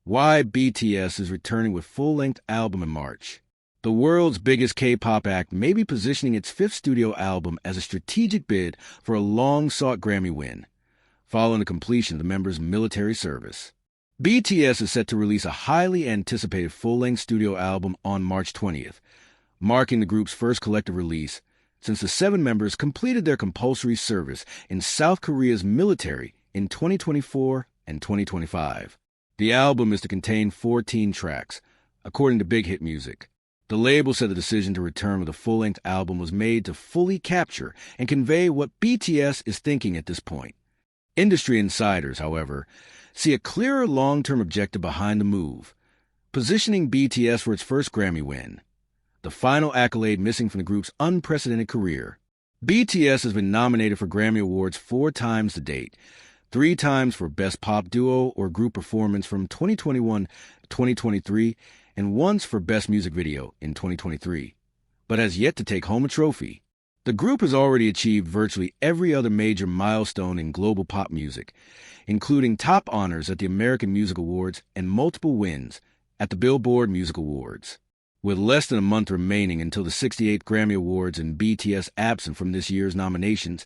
Why BTS is returning with full-length album in March. The world's biggest K-pop act may be positioning its fifth studio album as a strategic bid for a long-sought Grammy win, following the completion of the members' military service. BTS is set to release a highly anticipated full-length studio album on March 20th, marking the group's first collective release since the seven members completed their compulsory service in South Korea's military in 2024 and 2025. The album is to contain 14 tracks, according to Big Hit Music. The label said the decision to return with a full-length album was made to fully capture and convey what BTS is thinking at this point. Industry insiders, however, see a clearer long-term objective behind the move, positioning BTS for its first Grammy win, the final accolade missing from the group's unprecedented career. BTS has been nominated for Grammy Awards 4 times to date, 3 times for Best Pop Duo or Group Performance from 2021 to 2023, and once for Best Music Video in 2023, but has yet to take home a trophy. The group has already achieved virtually every other major milestone in global pop music, including top honors at the American Music Awards and multiple wins at the Billboard Music Awards. With less than a month remaining until the 68th Grammy Awards and BTS absent from this year's nominations,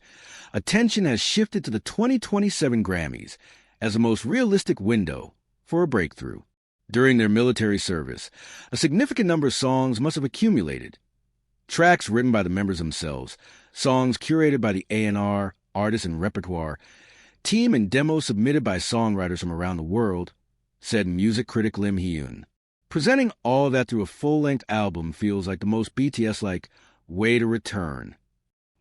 attention has shifted to the 2027 Grammys as the most realistic window for a breakthrough. During their military service, a significant number of songs must have accumulated. Tracks written by the members themselves, songs curated by the A&R, artists and repertoire, team and demos submitted by songwriters from around the world, said music critic Lim Hyun. Presenting all of that through a full-length album feels like the most BTS-like way to return.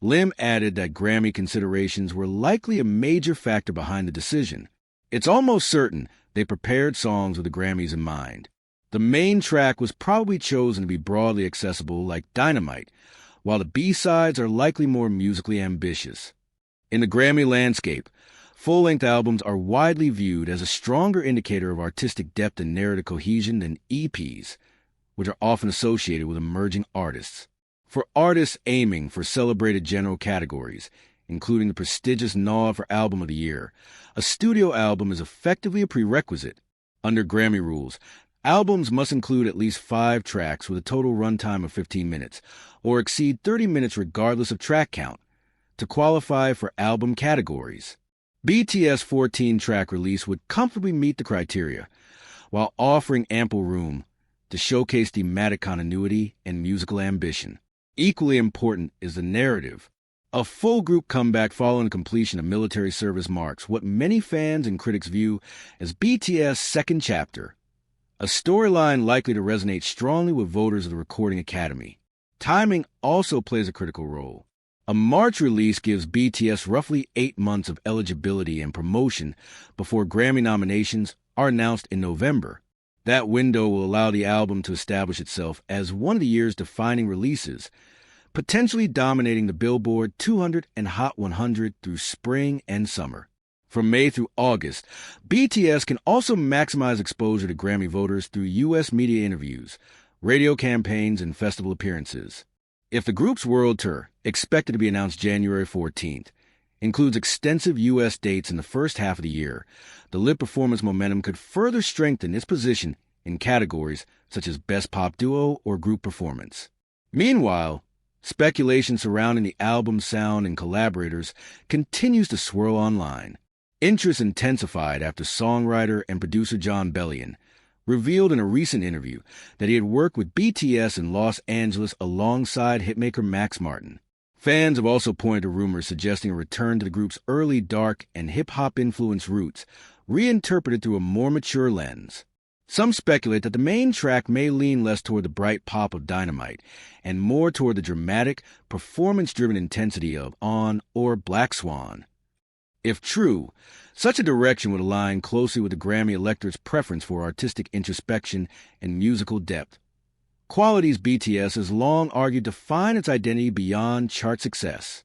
Lim added that Grammy considerations were likely a major factor behind the decision. It's almost certain they prepared songs with the Grammys in mind. The main track was probably chosen to be broadly accessible like Dynamite, while the B-sides are likely more musically ambitious. In the Grammy landscape, full-length albums are widely viewed as a stronger indicator of artistic depth and narrative cohesion than EPs, which are often associated with emerging artists. For artists aiming for celebrated general categories, including the prestigious nod for Album of the Year, a studio album is effectively a prerequisite. Under Grammy rules, albums must include at least 5 tracks with a total runtime of 15 minutes, or exceed 30 minutes regardless of track count, to qualify for album categories. BTS' 14-track release would comfortably meet the criteria, while offering ample room to showcase thematic continuity and musical ambition. Equally important is the narrative. A full group comeback following the completion of military service marks what many fans and critics view as BTS' second chapter, a storyline likely to resonate strongly with voters of the Recording Academy. Timing also plays a critical role. A March release gives BTS roughly 8 months of eligibility and promotion before Grammy nominations are announced in November. That window will allow the album to establish itself as one of the year's defining releases, potentially dominating the Billboard 200 and Hot 100 through spring and summer. From May through August, BTS can also maximize exposure to Grammy voters through U.S. media interviews, radio campaigns, and festival appearances. If the group's world tour, expected to be announced January 14th, includes extensive U.S. dates in the first half of the year, the live performance momentum could further strengthen its position in categories such as Best Pop Duo or Group Performance. Meanwhile, speculation surrounding the album's sound and collaborators continues to swirl online. Interest intensified after songwriter and producer Jon Bellion revealed in a recent interview that he had worked with BTS in Los Angeles alongside hitmaker Max Martin. Fans have also pointed to rumors suggesting a return to the group's early dark and hip-hop influenced roots, reinterpreted through a more mature lens. Some speculate that the main track may lean less toward the bright pop of Dynamite and more toward the dramatic, performance-driven intensity of On or Black Swan. If true, such a direction would align closely with the Grammy electorate's preference for artistic introspection and musical depth, qualities BTS has long argued define its identity beyond chart success.